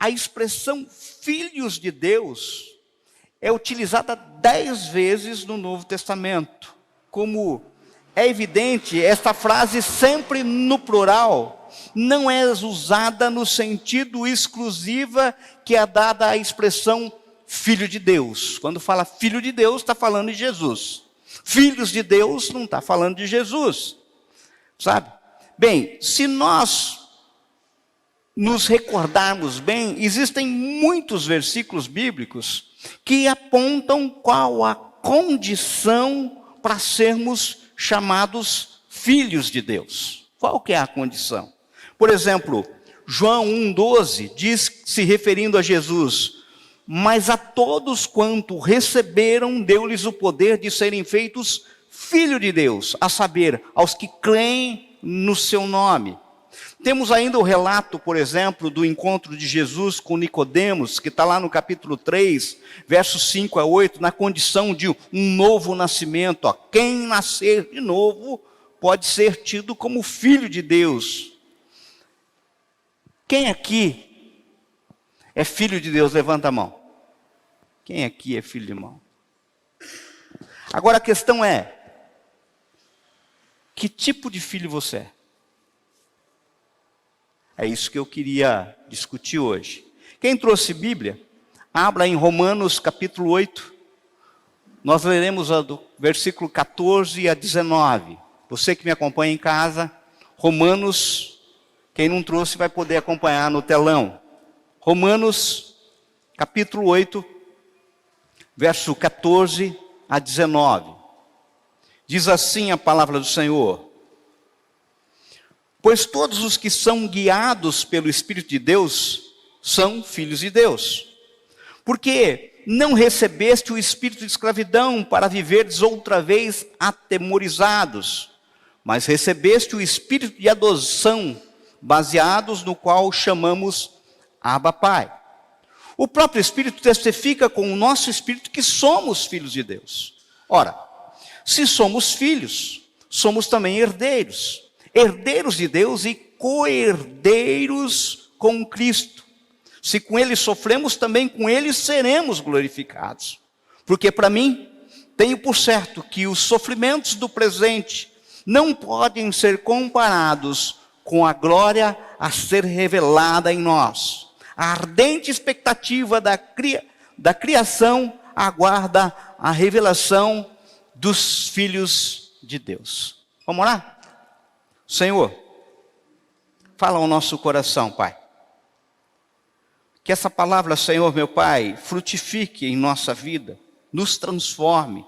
A expressão filhos de Deus é utilizada 10 vezes no Novo Testamento. Como é evidente, esta frase sempre no plural não é usada no sentido exclusiva que é dada à expressão filho de Deus. Quando fala filho de Deus, está falando de Jesus. Filhos de Deus não está falando de Jesus, sabe? Bem, se nós nos recordarmos bem, existem muitos versículos bíblicos que apontam qual a condição para sermos chamados filhos de Deus. Qual que é a condição? Por exemplo, João 1,12 diz, se referindo a Jesus: mas a todos quanto receberam, deu-lhes o poder de serem feitos filhos de Deus, a saber, aos que creem no seu nome. Temos ainda o relato, por exemplo, do encontro de Jesus com Nicodemos, que está lá no capítulo 3, versos 5 a 8, na condição de um novo nascimento. Quem nascer de novo pode ser tido como filho de Deus. Quem aqui é filho de Deus? Levanta a mão. Quem aqui é filho de irmão? Agora a questão é, que tipo de filho você é? É isso que eu queria discutir hoje. Quem trouxe Bíblia, abra em Romanos capítulo 8. Nós leremos do versículo 14 a 19. Você que me acompanha em casa, Romanos, quem não trouxe vai poder acompanhar no telão. Romanos capítulo 8, verso 14 a 19. Diz assim a palavra do Senhor: pois todos os que são guiados pelo Espírito de Deus são filhos de Deus. Porque não recebeste o espírito de escravidão para viverdes outra vez atemorizados, mas recebeste o espírito de adoção, baseados no qual chamamos Abba Pai. O próprio Espírito testifica com o nosso espírito que somos filhos de Deus. Ora, se somos filhos, somos também herdeiros. Herdeiros de Deus e co-herdeiros com Cristo. Se com Ele sofremos, também com Ele seremos glorificados. Porque para mim, tenho por certo que os sofrimentos do presente não podem ser comparados com a glória a ser revelada em nós. A ardente expectativa da criação aguarda a revelação dos filhos de Deus. Vamos orar? Senhor, fala ao nosso coração, Pai. Que essa palavra, Senhor, meu Pai, frutifique em nossa vida, nos transforme,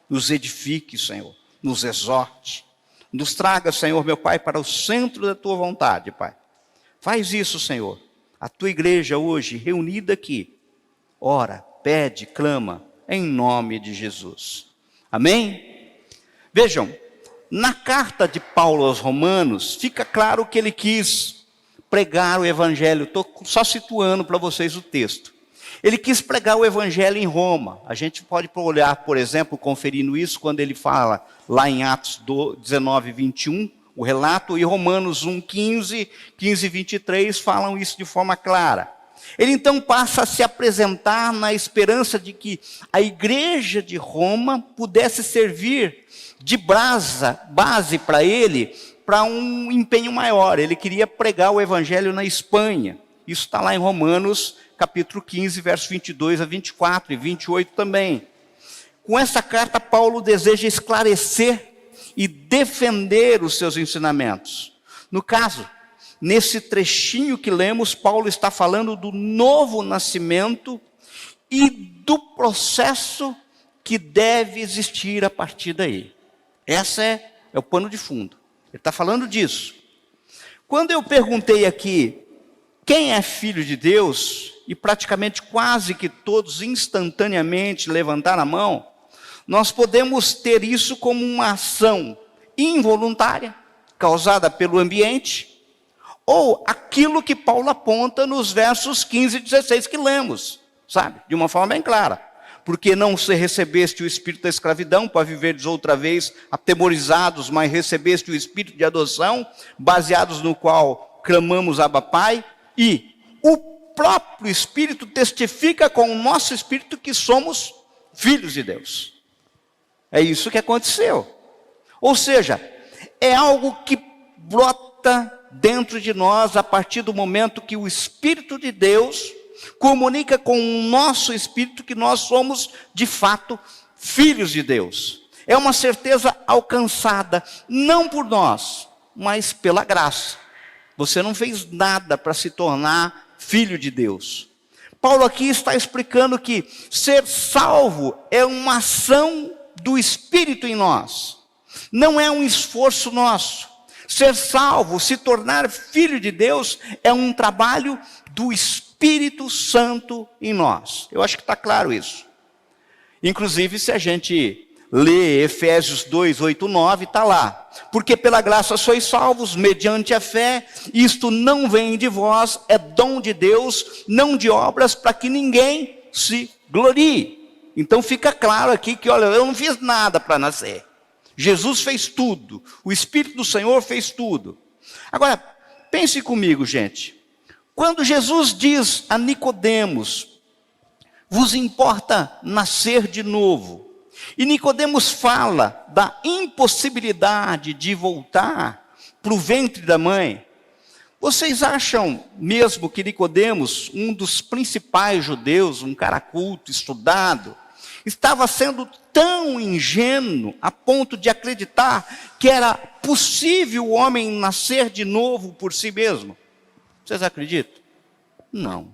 nos edifique, Senhor, nos exorte. Nos traga, Senhor, meu Pai, para o centro da Tua vontade, Pai. Faz isso, Senhor. A Tua igreja hoje, reunida aqui, ora, pede, clama, em nome de Jesus. Amém? Vejam, na carta de Paulo aos Romanos, fica claro que ele quis pregar o evangelho. Estou só situando para vocês o texto. Ele quis pregar o evangelho em Roma. A gente pode olhar, por exemplo, conferindo isso, quando ele fala lá em Atos 19, 21, o relato, e Romanos 1, 15 e 23 falam isso de forma clara. Ele então passa a se apresentar na esperança de que a igreja de Roma pudesse servir de base para ele, para um empenho maior. Ele queria pregar o evangelho na Espanha. Isso está lá em Romanos, capítulo 15, versos 22 a 24 e 28 também. Com essa carta, Paulo deseja esclarecer e defender os seus ensinamentos. No caso, nesse trechinho que lemos, Paulo está falando do novo nascimento e do processo que deve existir a partir daí. Esse é o pano de fundo. Ele está falando disso. Quando eu perguntei aqui quem é filho de Deus, e praticamente quase que todos instantaneamente levantaram a mão, nós podemos ter isso como uma ação involuntária, causada pelo ambiente, ou aquilo que Paulo aponta nos versos 15 e 16 que lemos, sabe? De uma forma bem clara. porque não se recebeste o espírito da escravidão, para viveres outra vez atemorizados, mas recebeste o espírito de adoção, baseados no qual clamamos Abba Pai, e o próprio Espírito testifica com o nosso espírito que somos filhos de Deus. É isso que aconteceu. Ou seja, é algo que brota dentro de nós a partir do momento que o Espírito de Deus comunica com o nosso espírito que nós somos, de fato, filhos de Deus. É uma certeza alcançada, não por nós, mas pela graça. Você não fez nada para se tornar filho de Deus. Paulo aqui está explicando que ser salvo é uma ação do Espírito em nós. Não é um esforço nosso. Ser salvo, se tornar filho de Deus, é um trabalho do Espírito Santo em nós. Eu acho que está claro isso. Inclusive, se a gente lê Efésios 2, 8, 9, está lá. Porque pela graça sois salvos, mediante a fé, isto não vem de vós, é dom de Deus, não de obras, para que ninguém se glorie. Então fica claro aqui que, olha, eu não fiz nada para nascer. Jesus fez tudo, o Espírito do Senhor fez tudo. Agora, pense comigo, gente. Quando Jesus diz a Nicodemos, vos importa nascer de novo, e Nicodemos fala da impossibilidade de voltar para o ventre da mãe, vocês acham mesmo que Nicodemos, um dos principais judeus, um cara culto, estudado, estava sendo tão ingênuo a ponto de acreditar que era possível o homem nascer de novo por si mesmo? Vocês acreditam? Não.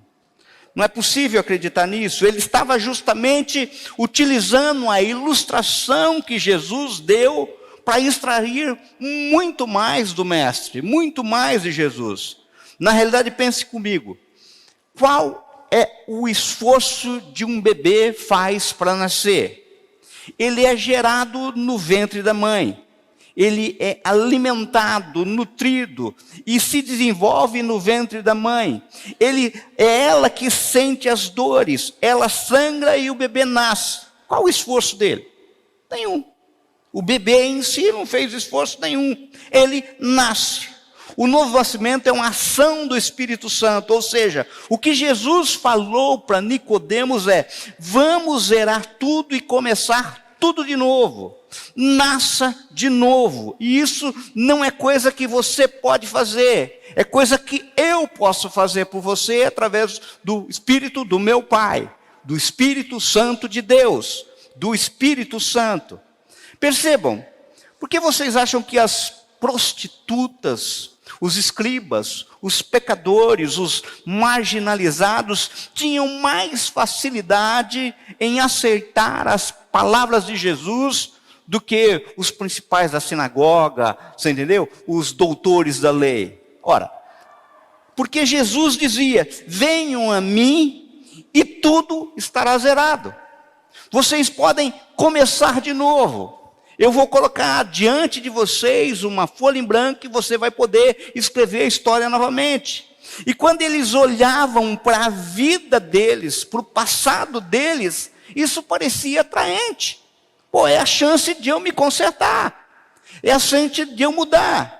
Não é possível acreditar nisso. Ele estava justamente utilizando a ilustração que Jesus deu para extrair muito mais do Mestre, muito mais de Jesus. Na realidade, pense comigo. Qual é o esforço de um bebê faz para nascer? Ele é gerado no ventre da mãe. Ele é alimentado, nutrido e se desenvolve no ventre da mãe. É ela que sente as dores, ela sangra e o bebê nasce. Qual o esforço dele? Nenhum. O bebê em si não fez esforço nenhum. Ele nasce. O novo nascimento é uma ação do Espírito Santo, ou seja, o que Jesus falou para Nicodemos é: vamos zerar tudo e começar tudo de novo. Nasça de novo. E isso não é coisa que você pode fazer, é coisa que eu posso fazer por você através do Espírito do meu Pai, do Espírito Santo de Deus, do Espírito Santo. Percebam, por que vocês acham que as prostitutas, os escribas, os pecadores, os marginalizados tinham mais facilidade em aceitar as palavras de Jesus do que os principais da sinagoga, você entendeu? Os doutores da lei? Ora, porque Jesus dizia: venham a mim e tudo estará zerado. Vocês podem começar de novo. Eu vou colocar diante de vocês uma folha em branco e você vai poder escrever a história novamente. E quando eles olhavam para a vida deles, para o passado deles, isso parecia atraente. Pô, é a chance de eu me consertar. É a chance de eu mudar.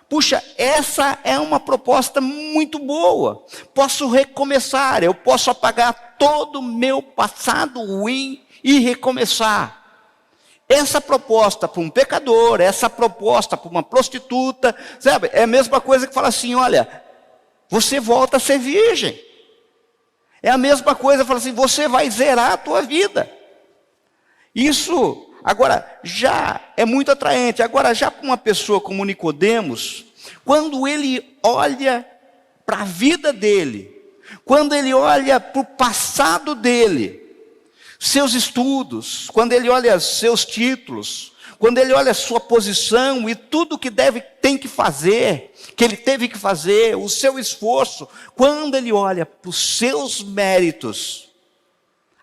Puxa, essa é uma proposta muito boa. Posso recomeçar, eu posso apagar todo o meu passado ruim e recomeçar. Essa proposta para um pecador, essa proposta para uma prostituta, sabe? É a mesma coisa que fala assim: olha, você volta a ser virgem. É a mesma coisa que fala assim: você vai zerar a tua vida. Isso, agora, já é muito atraente. Agora, já para uma pessoa como Nicodemos, quando ele olha para a vida dele, quando ele olha para o passado dele, seus estudos, quando ele olha seus títulos, quando ele olha sua posição e tudo que tem que fazer, que ele teve que fazer, o seu esforço, quando ele olha para os seus méritos,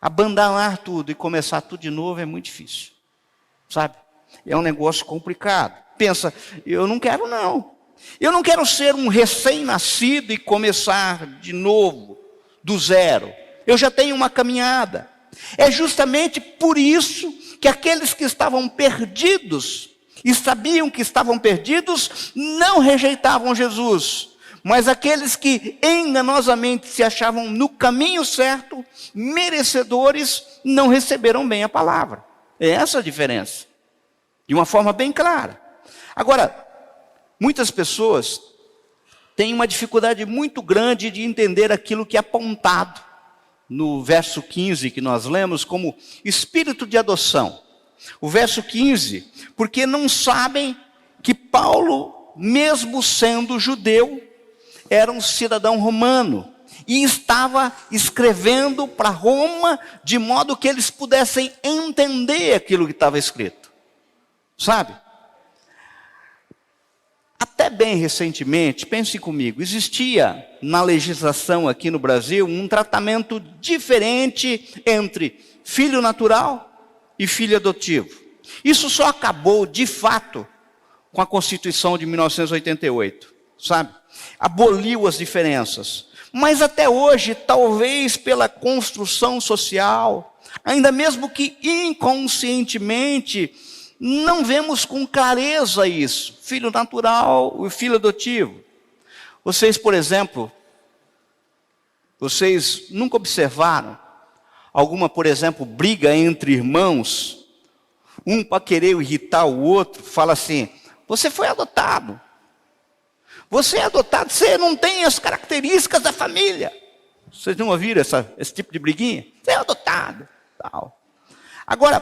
abandonar tudo e começar tudo de novo é muito difícil, sabe? É um negócio complicado. Pensa, eu não quero não. Eu não quero ser um recém-nascido e começar de novo, do zero. Eu já tenho uma caminhada. É justamente por isso que aqueles que estavam perdidos e sabiam que estavam perdidos não rejeitavam Jesus, mas aqueles que enganosamente se achavam no caminho certo, merecedores, não receberam bem a palavra. É essa a diferença, de uma forma bem clara. Agora, muitas pessoas têm uma dificuldade muito grande de entender aquilo que é apontado no verso 15 que nós lemos como espírito de adoção. O verso 15, porque não sabem que Paulo, mesmo sendo judeu, era um cidadão romano e estava escrevendo para Roma de modo que eles pudessem entender aquilo que estava escrito. Sabe? Até bem recentemente, pense comigo, existia na legislação aqui no Brasil um tratamento diferente entre filho natural e filho adotivo. Isso só acabou, de fato, com a Constituição de 1988, sabe? Aboliu as diferenças. Mas até hoje, talvez pela construção social, ainda mesmo que inconscientemente, não vemos com clareza isso. Filho natural e filho adotivo. Vocês, por exemplo, vocês nunca observaram alguma, por exemplo, briga entre irmãos? Um para querer irritar o outro, fala assim, você foi adotado. Você é adotado, você não tem as características da família. Vocês não ouviram esse tipo de briguinha? Você é adotado. Tal. Agora,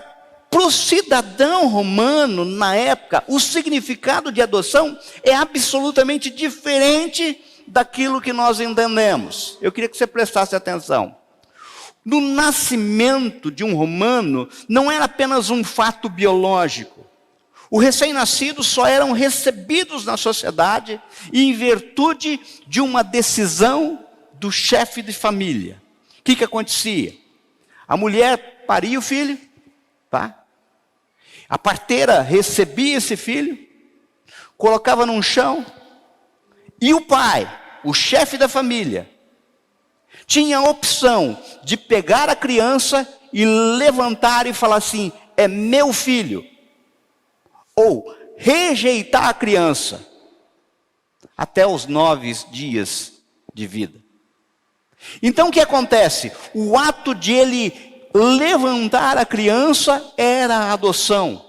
para o cidadão romano, na época, o significado de adoção é absolutamente diferente daquilo que nós entendemos. Eu queria que você prestasse atenção. No nascimento de um romano, não era apenas um fato biológico. Os recém-nascidos só eram recebidos na sociedade em virtude de uma decisão do chefe de família. O que acontecia? A mulher paria o filho, tá? A parteira recebia esse filho, colocava num chão, e o pai, o chefe da família, tinha a opção de pegar a criança e levantar e falar assim, é meu filho. Ou rejeitar a criança até os 9 dias de vida. Então o que acontece? O ato de ele levantar a criança era a adoção.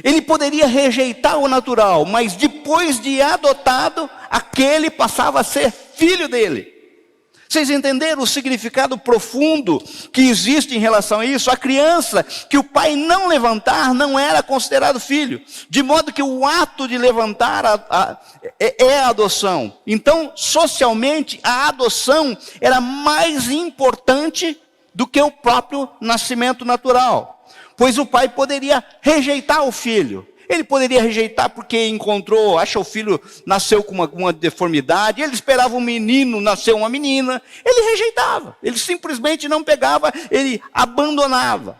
Ele poderia rejeitar o natural, mas depois de adotado, aquele passava a ser filho dele. Vocês entenderam o significado profundo que existe em relação a isso? A criança que o pai não levantar não era considerado filho. De modo que o ato de levantar é a adoção. Então, socialmente, a adoção era mais importante do que o próprio nascimento natural. Pois o pai poderia rejeitar o filho. Ele poderia rejeitar porque acha o filho nasceu com alguma deformidade, ele esperava um menino, nasceu uma menina, ele rejeitava, ele simplesmente não pegava, ele abandonava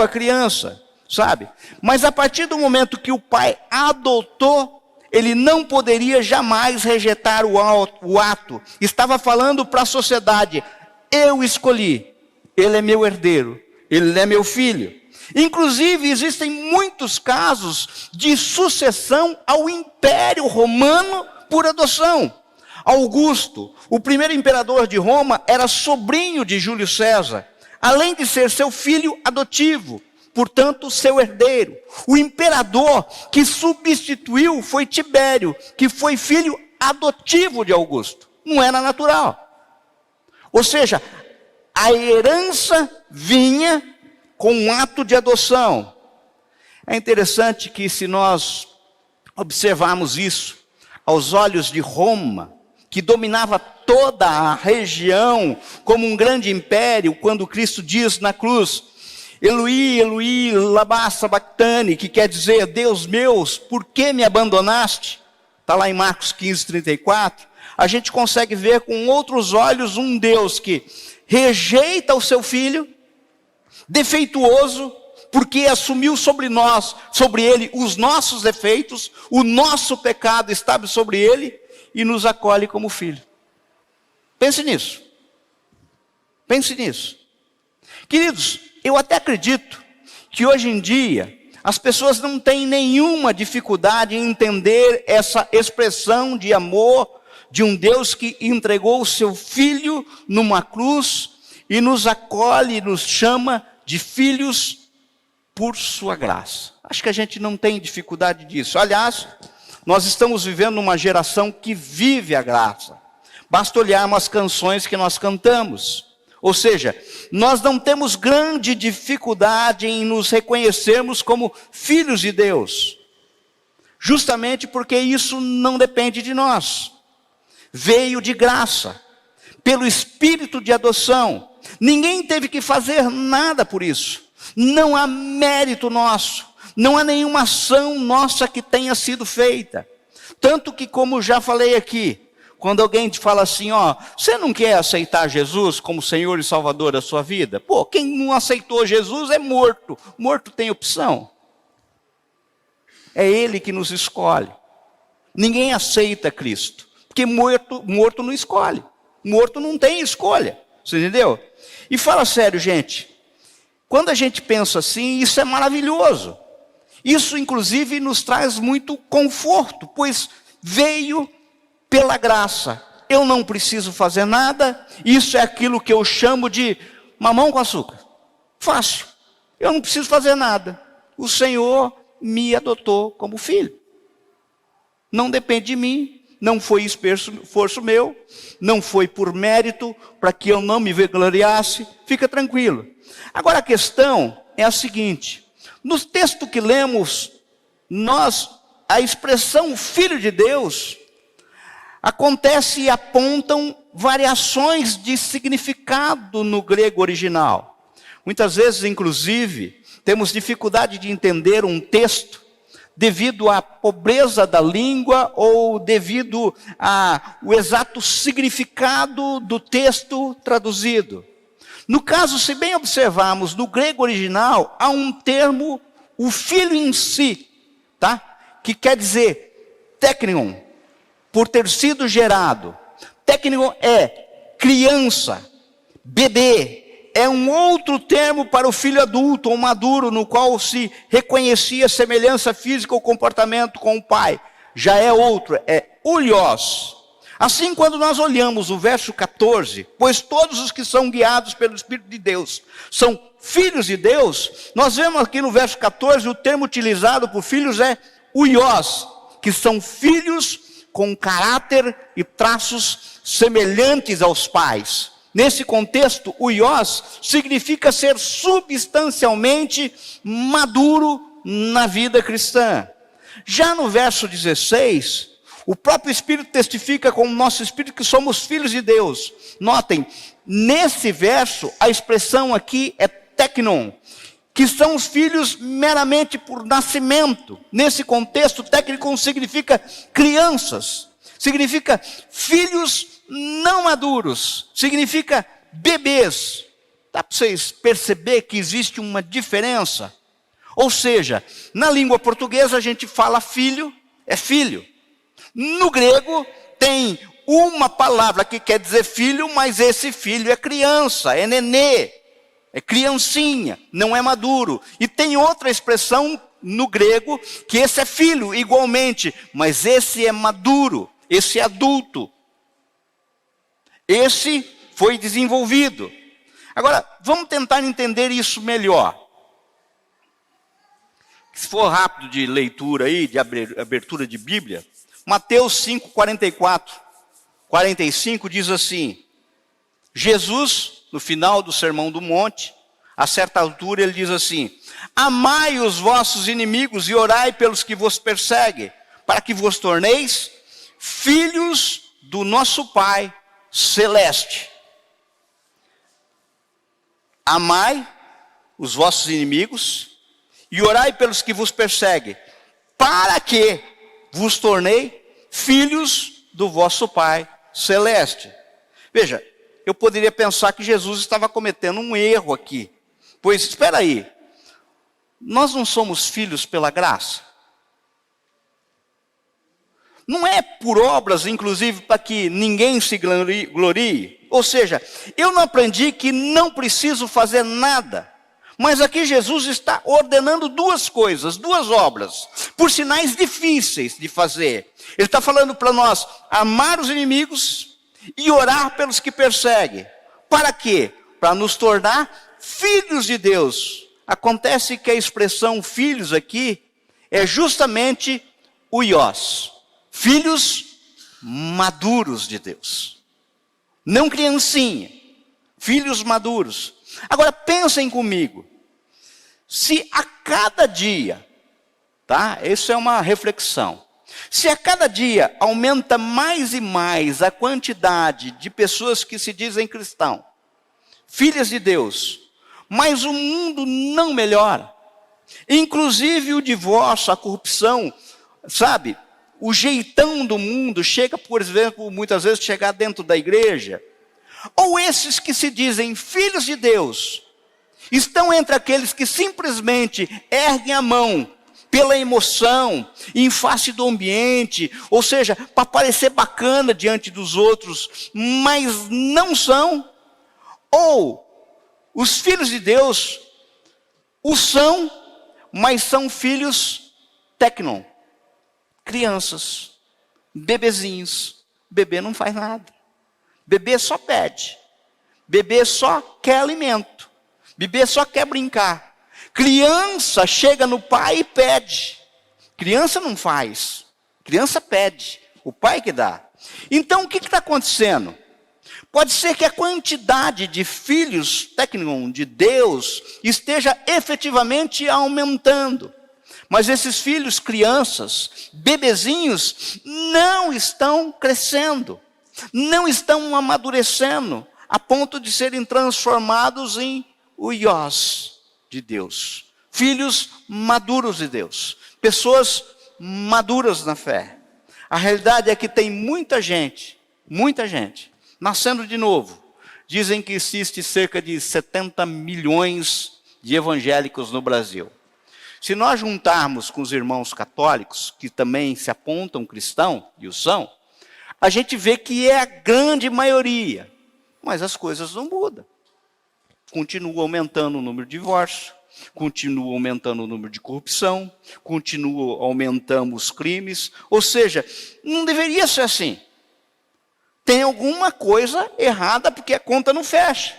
a criança, sabe? Mas a partir do momento que o pai adotou, ele não poderia jamais rejeitar o ato, estava falando para a sociedade, eu escolhi, ele é meu herdeiro, ele é meu filho. Inclusive, existem muitos casos de sucessão ao Império Romano por adoção. Augusto, o primeiro imperador de Roma, era sobrinho de Júlio César, além de ser seu filho adotivo, portanto, seu herdeiro. O imperador que substituiu foi Tibério, que foi filho adotivo de Augusto. Não era natural. Ou seja, a herança vinha com um ato de adoção. É interessante que se nós observarmos isso aos olhos de Roma, que dominava toda a região como um grande império, quando Cristo diz na cruz, Eloi, Eloi, lama sabachthani, que quer dizer, Deus meu, por que me abandonaste? Está lá em Marcos 15, 34. A gente consegue ver com outros olhos um Deus que rejeita o seu filho, defeituoso, porque assumiu sobre ele os nossos defeitos, o nosso pecado estava sobre ele, e nos acolhe como filho. Pense nisso. Pense nisso. Queridos, eu até acredito que hoje em dia as pessoas não têm nenhuma dificuldade em entender essa expressão de amor de um Deus que entregou o seu Filho numa cruz e nos acolhe, nos chama de filhos por sua graça. Acho que a gente não tem dificuldade disso. Aliás, nós estamos vivendo uma geração que vive a graça. Basta olharmos as canções que nós cantamos. Ou seja, nós não temos grande dificuldade em nos reconhecermos como filhos de Deus. Justamente porque isso não depende de nós. Veio de graça, pelo Espírito de adoção. Ninguém teve que fazer nada por isso. Não há mérito nosso. Não há nenhuma ação nossa que tenha sido feita. Tanto que, como já falei aqui, quando alguém te fala assim, você não quer aceitar Jesus como Senhor e Salvador da sua vida? Pô, quem não aceitou Jesus é morto. Morto tem opção. É Ele que nos escolhe. Ninguém aceita Cristo. Porque morto não escolhe. Morto não tem escolha. Você entendeu? E fala sério, gente. Quando a gente pensa assim, isso é maravilhoso. Isso, inclusive, nos traz muito conforto, pois veio pela graça. Eu não preciso fazer nada. Isso é aquilo que eu chamo de mamão com açúcar. Fácil. Eu não preciso fazer nada. O Senhor me adotou como filho. Não depende de mim. Não foi esforço meu. Não foi por mérito, para que eu não me vangloriasse. Fica tranquilo. Agora a questão é a seguinte. No texto que lemos, a expressão Filho de Deus, acontece e apontam variações de significado no grego original. Muitas vezes, inclusive, temos dificuldade de entender um texto devido à pobreza da língua ou devido ao exato significado do texto traduzido. No caso, se bem observarmos, no grego original, há um termo, o filho em si, tá? Que quer dizer téknion, por ter sido gerado. Téknion é criança, bebê. É um outro termo para o filho adulto ou maduro, no qual se reconhecia semelhança física ou comportamento com o pai. Já é outro, é ulios. Assim, quando nós olhamos o verso 14, pois todos os que são guiados pelo Espírito de Deus são filhos de Deus, nós vemos aqui no verso 14, o termo utilizado por filhos é uios, que são filhos com caráter e traços semelhantes aos pais. Nesse contexto, uios significa ser substancialmente maduro na vida cristã. Já no verso 16... o próprio Espírito testifica com o nosso Espírito que somos filhos de Deus. Notem, nesse verso, a expressão aqui é téknon, que são os filhos meramente por nascimento. Nesse contexto, téknon significa crianças, significa filhos não maduros, significa bebês. Dá para vocês perceber que existe uma diferença? Ou seja, na língua portuguesa a gente fala filho, é filho. No grego tem uma palavra que quer dizer filho, mas esse filho é criança, é nenê, é criancinha, não é maduro. E tem outra expressão no grego que esse é filho igualmente, mas esse é maduro, esse é adulto. Esse foi desenvolvido. Agora, vamos tentar entender isso melhor. Se for rápido de leitura aí, de abertura de Bíblia, Mateus 5, 44, 45 diz assim, Jesus, no final do Sermão do Monte, a certa altura ele diz assim, amai os vossos inimigos e orai pelos que vos perseguem, para que vos torneis filhos do nosso Pai Celeste. Amai os vossos inimigos e orai pelos que vos perseguem, para que vos tornei filhos do vosso Pai Celeste. Veja, eu poderia pensar que Jesus estava cometendo um erro aqui. Pois, espera aí, nós não somos filhos pela graça? Não é por obras, inclusive, para que ninguém se glorie. Ou seja, eu não aprendi que não preciso fazer nada. Mas aqui Jesus está ordenando duas coisas, duas obras, por sinais difíceis de fazer. Ele está falando para nós amar os inimigos e orar pelos que perseguem. Para quê? Para nos tornar filhos de Deus. Acontece que a expressão filhos aqui é justamente o iós. Filhos maduros de Deus. Não criancinha. Filhos maduros. Agora pensem comigo. Se a cada dia, tá? Isso é uma reflexão. Se a cada dia aumenta mais e mais a quantidade de pessoas que se dizem cristãos, filhas de Deus, mas o mundo não melhora. Inclusive o divórcio, a corrupção, sabe? O jeitão do mundo chega, por exemplo, muitas vezes chegar dentro da igreja. Ou esses que se dizem filhos de Deus, estão entre aqueles que simplesmente erguem a mão pela emoção, em face do ambiente, ou seja, para parecer bacana diante dos outros, mas não são. Ou os filhos de Deus o são, mas são filhos tecnon, crianças, bebezinhos. Bebê não faz nada. Bebê só pede. Bebê só quer alimento. Bebê só quer brincar. Criança chega no pai e pede. Criança não faz. Criança pede. O pai que dá. Então o que está acontecendo? Pode ser que a quantidade de filhos tecnon de Deus esteja efetivamente aumentando. Mas esses filhos, crianças, bebezinhos, não estão crescendo. Não estão amadurecendo a ponto de serem transformados em o iós de Deus. Filhos maduros de Deus. Pessoas maduras na fé. A realidade é que tem muita gente, nascendo de novo. Dizem que existe cerca de 70 milhões de evangélicos no Brasil. Se nós juntarmos com os irmãos católicos, que também se apontam cristãos, e o são, a gente vê que é a grande maioria. Mas as coisas não mudam. Continua aumentando o número de divórcios, continua aumentando o número de corrupção, continua aumentando os crimes. Ou seja, não deveria ser assim. Tem alguma coisa errada porque a conta não fecha.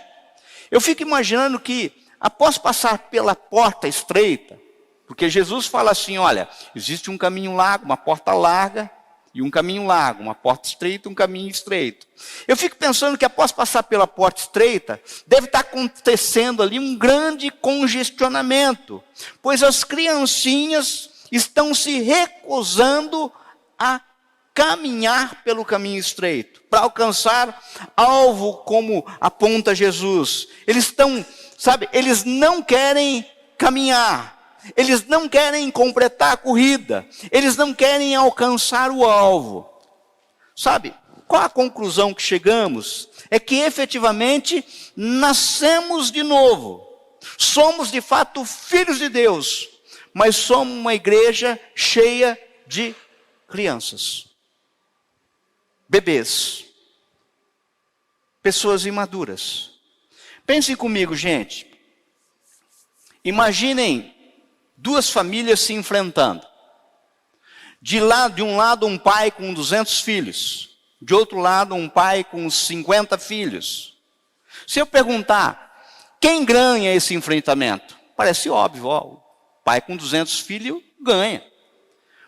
Eu fico imaginando que, após passar pela porta estreita, porque Jesus fala assim, olha, existe um caminho largo, uma porta larga, e um caminho largo, uma porta estreita, um caminho estreito. Eu fico pensando que após passar pela porta estreita, deve estar acontecendo ali um grande congestionamento, pois as criancinhas estão se recusando a caminhar pelo caminho estreito, para alcançar alvo como aponta Jesus. Eles estão, sabe, eles não querem caminhar. Eles não querem completar a corrida. Eles não querem alcançar o alvo. Sabe, qual a conclusão que chegamos? É que efetivamente nascemos de novo. Somos de fato filhos de Deus. Mas somos uma igreja cheia de crianças. Bebês. Pessoas imaduras. Pensem comigo, gente. Imaginem duas famílias se enfrentando. De um lado, um pai com 200 filhos. De outro lado, um pai com 50 filhos. Se eu perguntar, quem ganha esse enfrentamento? Parece óbvio, ó, o pai com 200 filhos ganha.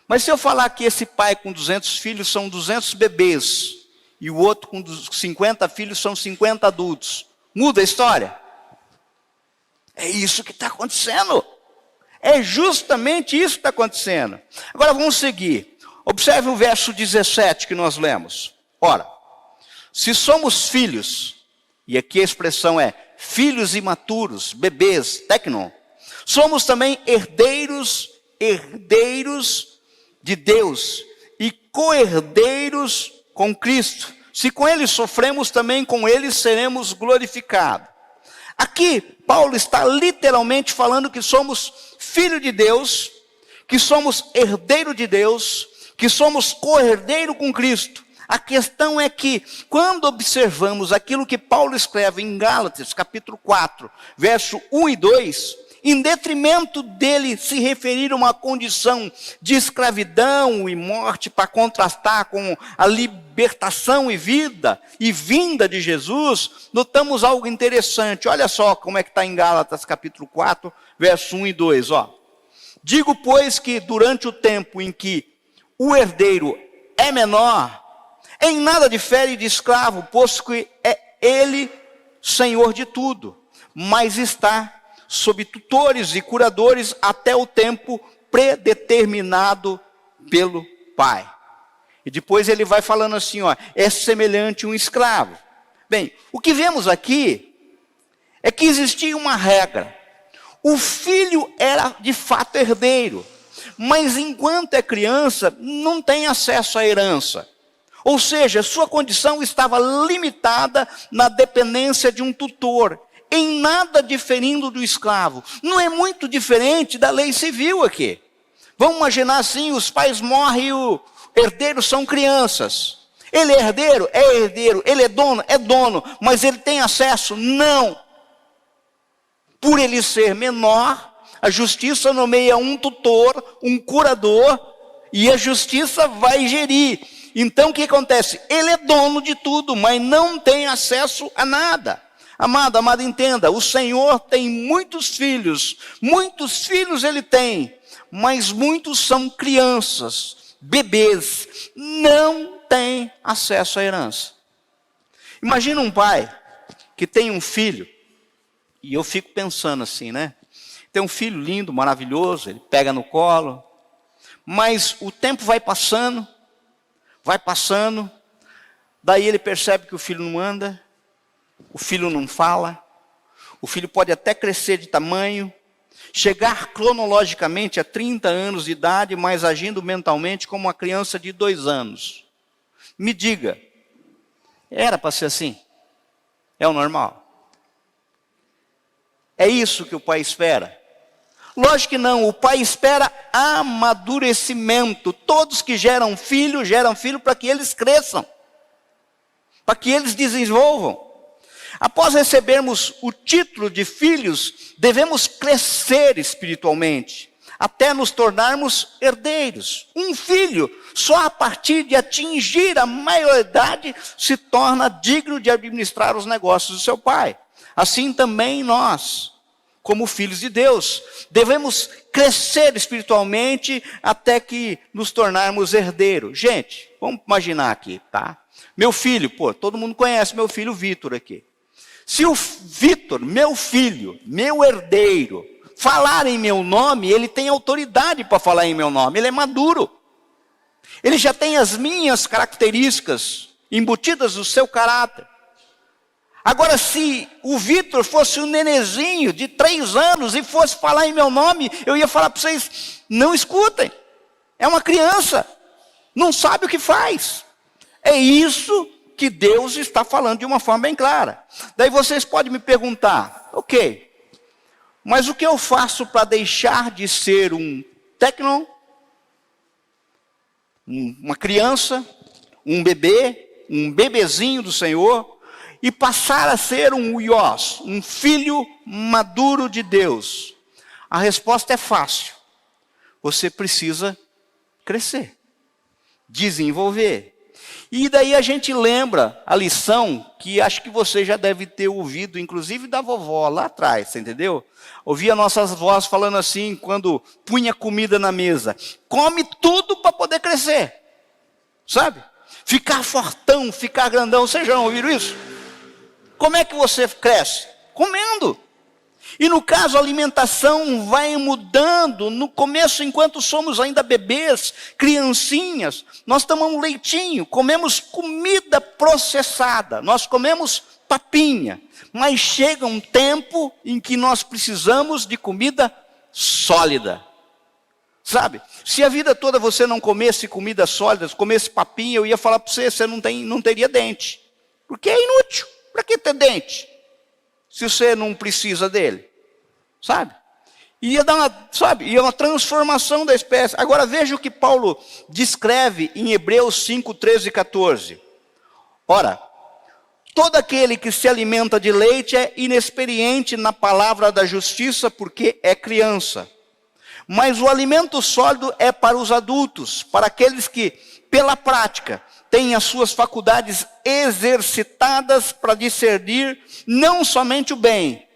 Mas se eu falar que esse pai com 200 filhos são 200 bebês, e o outro com 50 filhos são 50 adultos, muda a história? É isso que está acontecendo. É justamente isso que está acontecendo. Agora vamos seguir. Observe o verso 17 que nós lemos. Ora, se somos filhos, e aqui a expressão é filhos imaturos, bebês, tecnon, somos também herdeiros de Deus e co-herdeiros com Cristo. Se com Ele sofremos, também com Ele seremos glorificados. Aqui, Paulo está literalmente falando que somos filho de Deus, que somos herdeiro de Deus, que somos co-herdeiro com Cristo. A questão é que, quando observamos aquilo que Paulo escreve em Gálatas, capítulo 4, verso 1 e 2, em detrimento dele se referir a uma condição de escravidão e morte para contrastar com a libertação e vida e vinda de Jesus, notamos algo interessante. Olha só como é que está em Gálatas, capítulo 4, verso 1 e 2. Ó. Digo, pois, que durante o tempo em que o herdeiro é menor, em nada difere de escravo, posto que é ele senhor de tudo, mas está sob tutores e curadores até o tempo predeterminado pelo Pai. E depois ele vai falando assim, ó, é semelhante a um escravo. Bem, o que vemos aqui é que existia uma regra. O filho era de fato herdeiro, mas enquanto é criança não tem acesso à herança. Ou seja, sua condição estava limitada na dependência de um tutor, em nada diferindo do escravo. Não é muito diferente da lei civil aqui. Vamos imaginar assim, os pais morrem e os herdeiros são crianças. Ele é herdeiro? É herdeiro. Ele é dono? É dono. Mas ele tem acesso? Não. Por ele ser menor, a justiça nomeia um tutor, um curador, e a justiça vai gerir. Então o que acontece? Ele é dono de tudo, mas não tem acesso a nada. Amado, amada, entenda, o Senhor tem muitos filhos ele tem, mas muitos são crianças, bebês, não têm acesso à herança. Imagina um pai que tem um filho, e eu fico pensando assim, né? Tem um filho lindo, maravilhoso, ele pega no colo, mas o tempo vai passando, daí ele percebe que o filho não anda, o filho não fala, o filho pode até crescer de tamanho, chegar cronologicamente a 30 anos de idade, mas agindo mentalmente como uma criança de 2 anos. Me diga, era para ser assim? É o normal? É isso que o pai espera? Lógico que não, o pai espera amadurecimento. Todos que geram filho para que eles cresçam, para que eles desenvolvam. Após recebermos o título de filhos, devemos crescer espiritualmente, até nos tornarmos herdeiros. Um filho, só a partir de atingir a maioridade, se torna digno de administrar os negócios do seu pai. Assim também nós, como filhos de Deus, devemos crescer espiritualmente até que nos tornarmos herdeiros. Gente, vamos imaginar aqui, tá? Meu filho, todo mundo conhece meu filho Vitor aqui. Se o Vitor, meu filho, meu herdeiro, falar em meu nome, ele tem autoridade para falar em meu nome, ele é maduro. Ele já tem as minhas características embutidas no seu caráter. Agora, se o Vitor fosse um nenezinho de 3 anos e fosse falar em meu nome, eu ia falar para vocês, não escutem. É uma criança, não sabe o que faz. É isso que Deus está falando de uma forma bem clara. Daí vocês podem me perguntar, ok, mas o que eu faço para deixar de ser um tecnon, uma criança, um bebê, um bebezinho do Senhor, e passar a ser um iós, um filho maduro de Deus? A resposta é fácil. Você precisa crescer, desenvolver. E daí a gente lembra a lição que acho que você já deve ter ouvido, inclusive da vovó lá atrás, você entendeu? Ouvia nossas vozes falando assim, quando punha comida na mesa: come tudo para poder crescer, sabe? Ficar fortão, ficar grandão. Vocês já ouviram isso? Como é que você cresce? Comendo. E no caso, a alimentação vai mudando. No começo, enquanto somos ainda bebês, criancinhas, nós tomamos leitinho, comemos comida processada, nós comemos papinha. Mas chega um tempo em que nós precisamos de comida sólida. Sabe? Se a vida toda você não comesse comida sólida, comesse papinha, eu ia falar para você, você não teria dente. Porque é inútil. Para que ter dente? Se você não precisa dele, sabe? Ia dar uma, sabe, ia uma transformação da espécie. Agora veja o que Paulo descreve em Hebreus 5, 13 e 14. Ora, todo aquele que se alimenta de leite é inexperiente na palavra da justiça, porque é criança. Mas o alimento sólido é para os adultos, para aqueles que, pela prática, têm as suas faculdades exercitadas para discernir não somente o bem,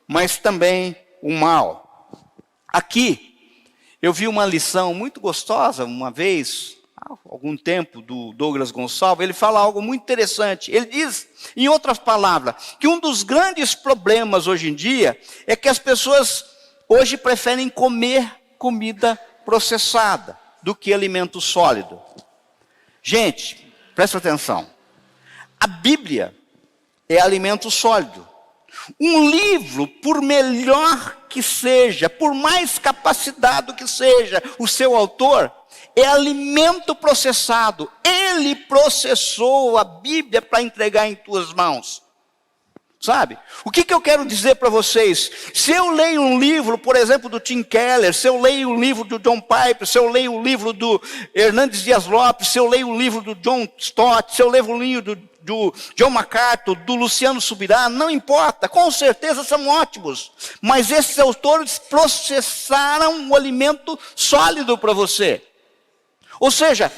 mas também o mal. Aqui, eu vi uma lição muito gostosa, uma vez, há algum tempo, do Douglas Gonçalves. Ele fala algo muito interessante. Ele diz, em outras palavras, que um dos grandes problemas hoje em dia é que as pessoas hoje preferem comer comida processada do que alimento sólido. Gente, presta atenção. A Bíblia é alimento sólido. Um livro, por melhor que seja, por mais capacitado que seja o seu autor, é alimento processado. Ele processou a Bíblia para entregar em tuas mãos. Sabe? O que eu quero dizer para vocês? Se eu leio um livro, por exemplo, do Tim Keller, se eu leio um livro do John Piper, se eu leio um livro do Hernandes Dias Lopes, se eu leio um livro do John Stott, se eu leio um livro do John MacArthur, do Luciano Subirá, não importa, com certeza são ótimos. Mas esses autores processaram o alimento sólido para você. Ou seja,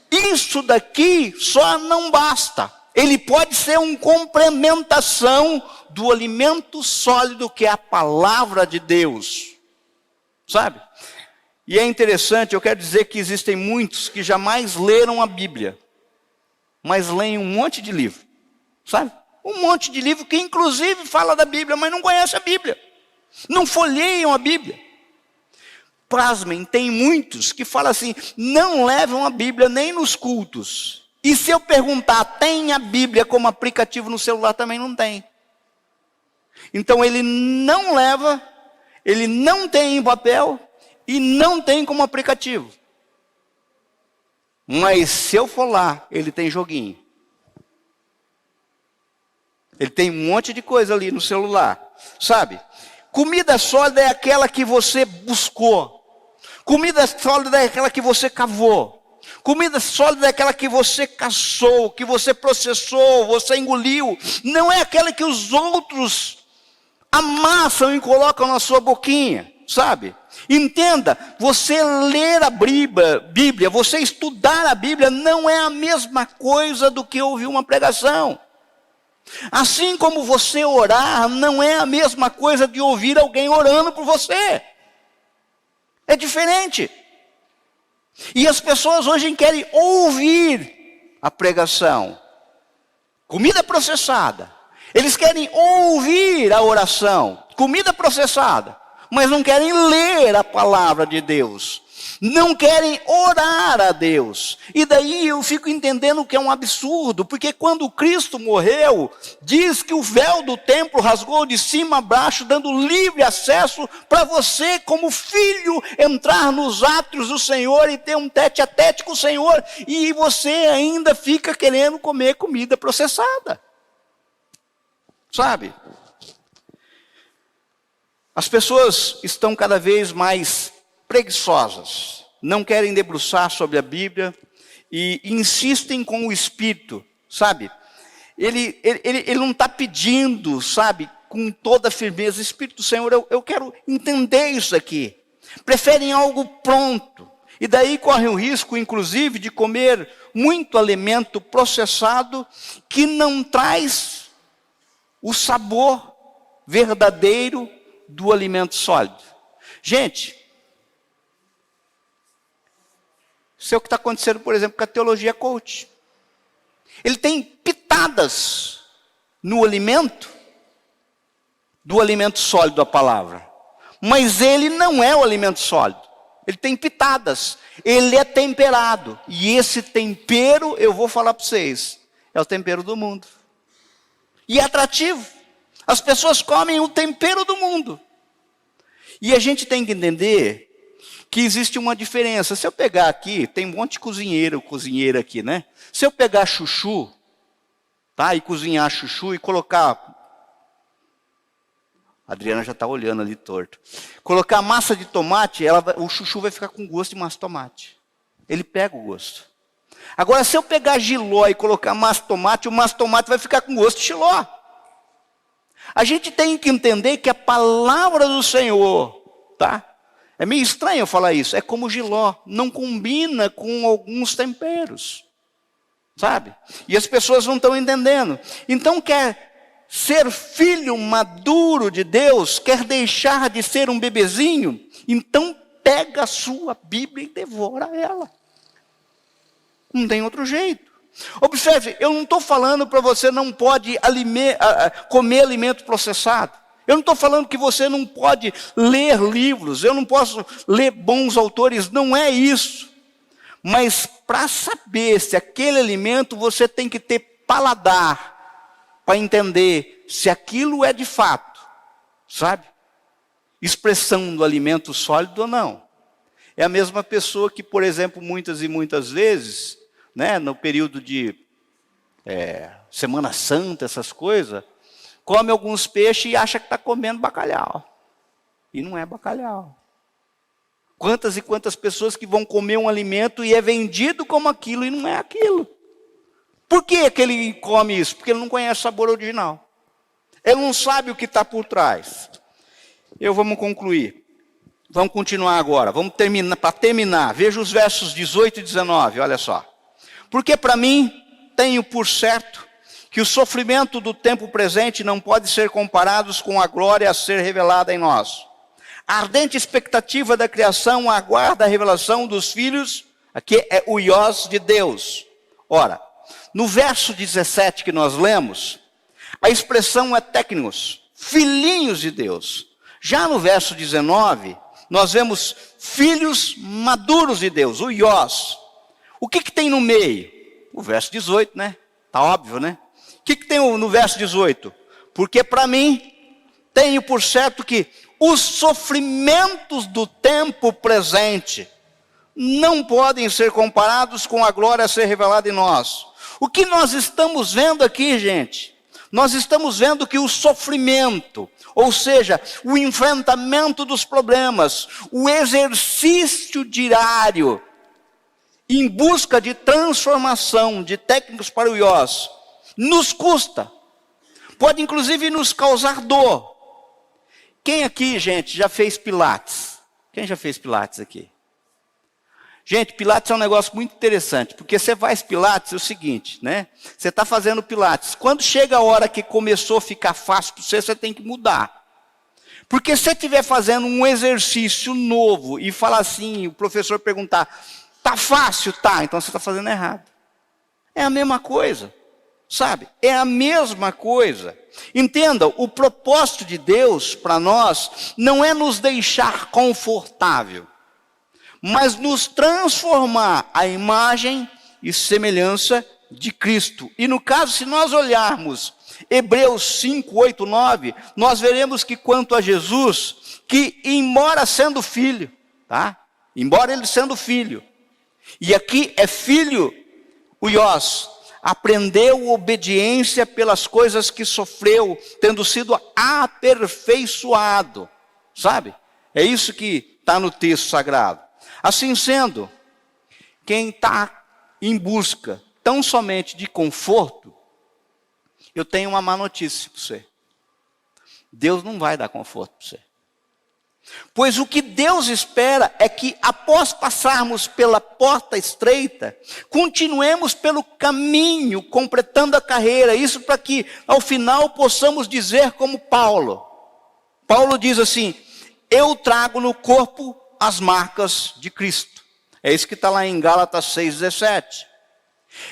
isso daqui só não basta. Ele pode ser uma complementação do alimento sólido que é a palavra de Deus. Sabe? E é interessante, eu quero dizer que existem muitos que jamais leram a Bíblia, mas leem um monte de livro. Sabe? Um monte de livro que inclusive fala da Bíblia, mas não conhece a Bíblia. Não folheiam a Bíblia. Pasmem, tem muitos que falam assim, não levam a Bíblia nem nos cultos. E se eu perguntar, tem a Bíblia como aplicativo no celular? Também não tem. Então ele não leva, ele não tem em papel e não tem como aplicativo. Mas se eu for lá, ele tem joguinho. Ele tem um monte de coisa ali no celular, sabe? Comida sólida é aquela que você buscou. Comida sólida é aquela que você cavou. Comida sólida é aquela que você caçou, que você processou, você engoliu. Não é aquela que os outros amassam e colocam na sua boquinha, sabe? Entenda, você ler a Bíblia, você estudar a Bíblia não é a mesma coisa do que ouvir uma pregação. Assim como você orar não é a mesma coisa de ouvir alguém orando por você. É diferente. E as pessoas hoje querem ouvir a pregação. Comida processada. Eles querem ouvir a oração. Comida processada. Mas não querem ler a palavra de Deus. Não querem orar a Deus. E daí eu fico entendendo que é um absurdo. Porque quando Cristo morreu, diz que o véu do templo rasgou de cima a baixo, dando livre acesso para você, como filho, entrar nos átrios do Senhor e ter um tete-a-tete com o Senhor. E você ainda fica querendo comer comida processada. Sabe? As pessoas estão cada vez mais preguiçosas, não querem debruçar sobre a Bíblia e insistem com o Espírito, sabe? Ele não está pedindo, sabe, com toda a firmeza, Espírito do Senhor, eu quero entender isso aqui. Preferem algo pronto. E daí correm o risco, inclusive, de comer muito alimento processado que não traz o sabor verdadeiro do alimento sólido. Gente, isso é o que está acontecendo, por exemplo, com a teologia coach. Ele tem pitadas no alimento, do alimento sólido da palavra. Mas ele não é o alimento sólido. Ele tem pitadas. Ele é temperado. E esse tempero, eu vou falar para vocês, é o tempero do mundo. E é atrativo. As pessoas comem o tempero do mundo. E a gente tem que entender que existe uma diferença. Se eu pegar aqui, tem um monte de cozinheira aqui, né? Se eu pegar chuchu, tá? E cozinhar chuchu e colocar A Adriana já está olhando ali torto. Colocar massa de tomate, o chuchu vai ficar com gosto de massa de tomate. Ele pega o gosto. Agora, se eu pegar jiló e colocar massa de tomate, o massa de tomate vai ficar com gosto de jiló. A gente tem que entender que a palavra do Senhor, tá? É meio estranho eu falar isso. É como jiló, não combina com alguns temperos. Sabe? E as pessoas não estão entendendo. Então quer ser filho maduro de Deus, quer deixar de ser um bebezinho, então pega a sua Bíblia e devora ela. Não tem outro jeito. Observe, eu não estou falando para você não pode comer alimento processado. Eu não estou falando que você não pode ler livros, eu não posso ler bons autores, não é isso. Mas para saber se aquele alimento, você tem que ter paladar para entender se aquilo é de fato, sabe? Expressão do alimento sólido ou não. É a mesma pessoa que, por exemplo, muitas e muitas vezes, né, no período de Semana Santa, essas coisas, come alguns peixes e acha que está comendo bacalhau. E não é bacalhau. Quantas e quantas pessoas que vão comer um alimento e é vendido como aquilo e não é aquilo. Por que ele come isso? Porque ele não conhece o sabor original. Ele não sabe o que está por trás. Vamos concluir. Vamos continuar agora. Vamos terminar. Para terminar, veja os versos 18 e 19, olha só. Porque para mim, tenho por certo que o sofrimento do tempo presente não pode ser comparado com a glória a ser revelada em nós. A ardente expectativa da criação aguarda a revelação dos filhos, aqui é o iós de Deus. Ora, no verso 17 que nós lemos, a expressão é técnicos, filhinhos de Deus. Já no verso 19, nós vemos filhos maduros de Deus, o iós. O que tem no meio? O verso 18, né? Está óbvio, né? O que tem no verso 18? Porque para mim, tenho por certo que os sofrimentos do tempo presente não podem ser comparados com a glória a ser revelada em nós. O que nós estamos vendo aqui, gente? Nós estamos vendo que o sofrimento, ou seja, o enfrentamento dos problemas, o exercício diário, em busca de transformação, de técnicos para o iós, nos custa. Pode inclusive nos causar dor. Quem aqui, gente, já fez pilates? Quem já fez pilates aqui? Gente, pilates é um negócio muito interessante, porque você faz pilates, é o seguinte, né? Você está fazendo pilates. Quando chega a hora que começou a ficar fácil para você, você tem que mudar. Porque se você estiver fazendo um exercício novo e falar assim, o professor perguntar, tá fácil? Tá, então você está fazendo errado. É a mesma coisa, sabe? É a mesma coisa. Entenda, o propósito de Deus para nós não é nos deixar confortável, mas nos transformar à imagem e semelhança de Cristo. E no caso, se nós olharmos Hebreus 5, 8, 9, nós veremos que quanto a Jesus, que embora sendo filho, tá? Embora ele sendo filho, e aqui é filho, o iós, aprendeu obediência pelas coisas que sofreu, tendo sido aperfeiçoado, sabe? É isso que está no texto sagrado. Assim sendo, quem está em busca tão somente de conforto, eu tenho uma má notícia para você. Deus não vai dar conforto para você. Pois o que Deus espera é que, após passarmos pela porta estreita, continuemos pelo caminho, completando a carreira. Isso para que, ao final, possamos dizer como Paulo. Paulo diz assim, eu trago no corpo as marcas de Cristo. É isso que está lá em Gálatas 6,17.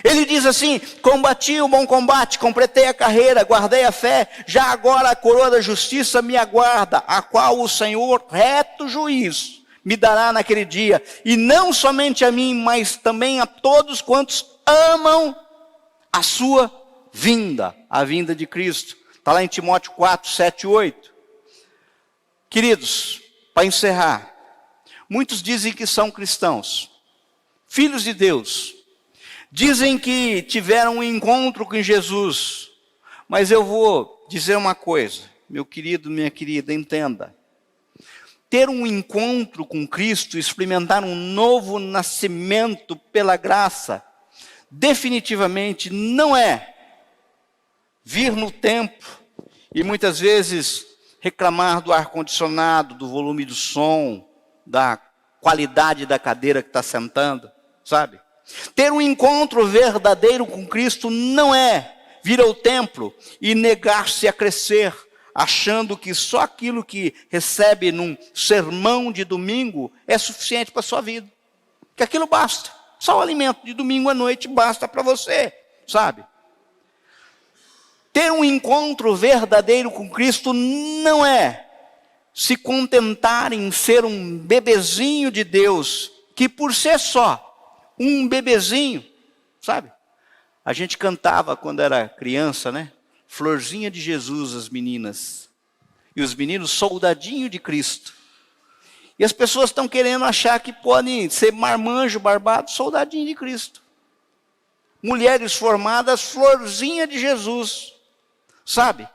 Ele diz assim, combati o bom combate, completei a carreira, guardei a fé, já agora a coroa da justiça me aguarda, a qual o Senhor, reto juiz, me dará naquele dia, e não somente a mim, mas também a todos quantos amam a sua vinda, a vinda de Cristo. Está lá em Timóteo 4, 7 e 8. Queridos, para encerrar, muitos dizem que são cristãos, filhos de Deus, dizem que tiveram um encontro com Jesus, mas eu vou dizer uma coisa, meu querido, minha querida, entenda. Ter um encontro com Cristo, experimentar um novo nascimento pela graça, definitivamente não é vir no templo e muitas vezes reclamar do ar-condicionado, do volume do som, da qualidade da cadeira que está sentando, sabe? Ter um encontro verdadeiro com Cristo não é vir ao templo e negar-se a crescer, achando que só aquilo que recebe num sermão de domingo é suficiente para a sua vida. Que aquilo basta. Só o alimento de domingo à noite basta para você, sabe? Ter um encontro verdadeiro com Cristo não é se contentar em ser um bebezinho de Deus, que por ser só um bebezinho, sabe? A gente cantava quando era criança, né? Florzinha de Jesus, as meninas. E os meninos, soldadinho de Cristo. E as pessoas estão querendo achar que podem ser marmanjo, barbado, soldadinho de Cristo. Mulheres formadas, florzinha de Jesus. Sabe?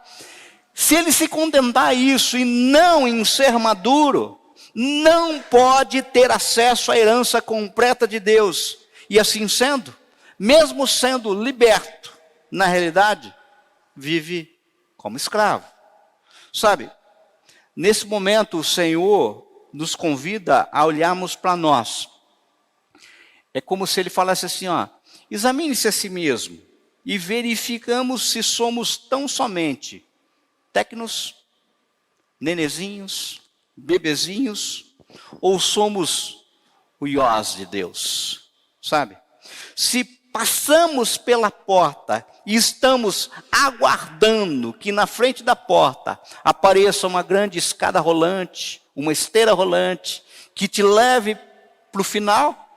Se ele se contentar a isso e não em ser maduro, não pode ter acesso à herança completa de Deus. E assim sendo, mesmo sendo liberto, na realidade, vive como escravo. Sabe? Nesse momento o Senhor nos convida a olharmos para nós. É como se ele falasse assim, ó, examine-se a si mesmo e verificamos se somos tão somente tecnos, nenezinhos, bebezinhos, ou somos o iós de Deus, sabe? Se passamos pela porta e estamos aguardando que na frente da porta apareça uma grande escada rolante, uma esteira rolante, que te leve para o final,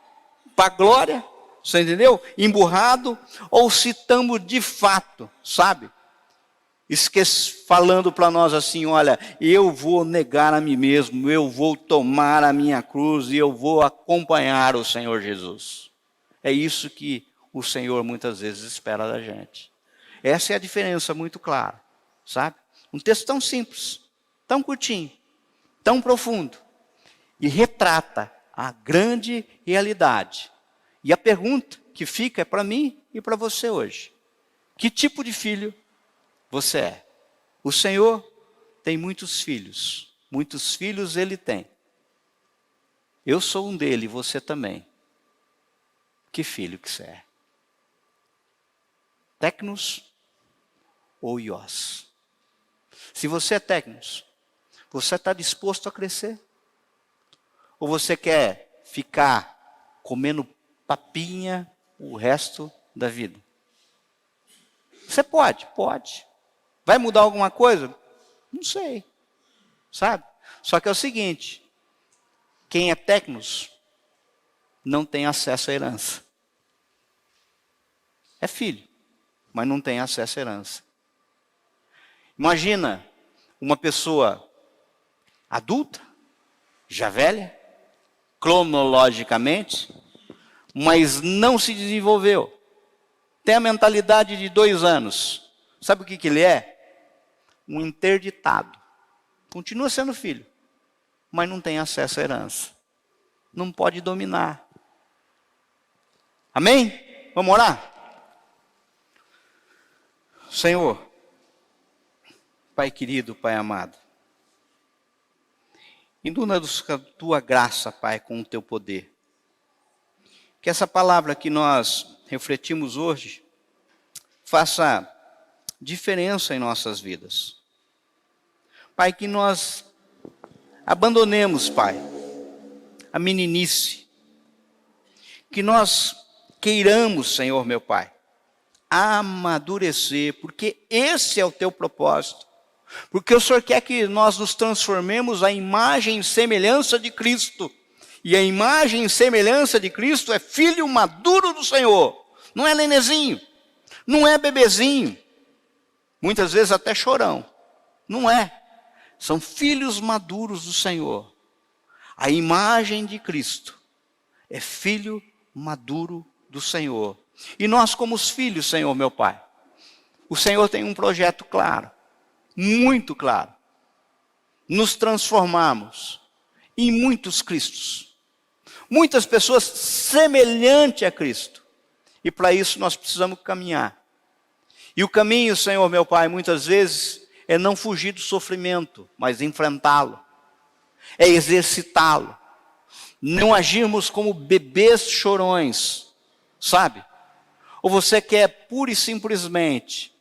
para a glória, você entendeu? Emburrado, ou se estamos de fato, sabe? Falando para nós assim, olha, eu vou negar a mim mesmo, eu vou tomar a minha cruz e eu vou acompanhar o Senhor Jesus. É isso que o Senhor muitas vezes espera da gente. Essa é a diferença muito clara, sabe? Um texto tão simples, tão curtinho, tão profundo, e retrata a grande realidade. E a pergunta que fica é para mim e para você hoje. Que tipo de filho você é? O Senhor tem muitos filhos ele tem. Eu sou um dele, você também. Que filho que você é? Tecnos ou iós? Se você é tecnos, você está disposto a crescer? Ou você quer ficar comendo papinha o resto da vida? Você pode. Vai mudar alguma coisa? Não sei, sabe? Só que é o seguinte, quem é tecnos não tem acesso à herança. É filho, mas não tem acesso à herança. Imagina uma pessoa adulta, já velha, cronologicamente, mas não se desenvolveu. Tem a mentalidade de 2 anos. Sabe o que ele é? Um interditado. Continua sendo filho, mas não tem acesso à herança. Não pode dominar. Amém? Vamos orar? Senhor, Pai querido, Pai amado, inunda-nos com a Tua graça, Pai, com o Teu poder. Que essa palavra que nós refletimos hoje faça diferença em nossas vidas. Pai, que nós abandonemos, Pai, a meninice. Que nós queiramos, Senhor meu Pai, amadurecer, porque esse é o Teu propósito. Porque o Senhor quer que nós nos transformemos à imagem e semelhança de Cristo. E a imagem e semelhança de Cristo é filho maduro do Senhor. Não é nenezinho, não é bebezinho. Muitas vezes até chorão. Não é. São filhos maduros do Senhor. A imagem de Cristo é filho maduro do Senhor. E nós como os filhos, Senhor meu Pai, o Senhor tem um projeto claro. muito claro. Nos transformarmos em muitos Cristos. Muitas pessoas semelhantes a Cristo. E para isso nós precisamos caminhar. E o caminho, Senhor meu Pai, muitas vezes é não fugir do sofrimento, mas enfrentá-lo. É exercitá-lo. Não agirmos como bebês chorões, sabe? Ou você quer pura e simplesmente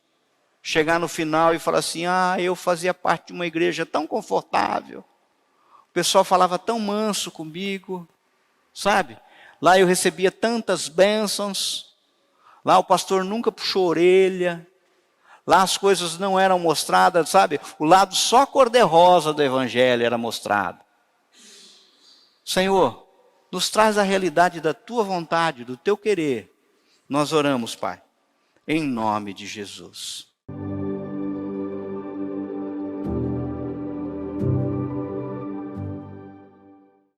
chegar no final e falar assim, eu fazia parte de uma igreja tão confortável, o pessoal falava tão manso comigo, sabe? Lá eu recebia tantas bênçãos, lá o pastor nunca puxou orelha, lá as coisas não eram mostradas, sabe? O lado só cor-de-rosa do evangelho era mostrado. Senhor, nos traz a realidade da tua vontade, do teu querer. Nós oramos, Pai, em nome de Jesus.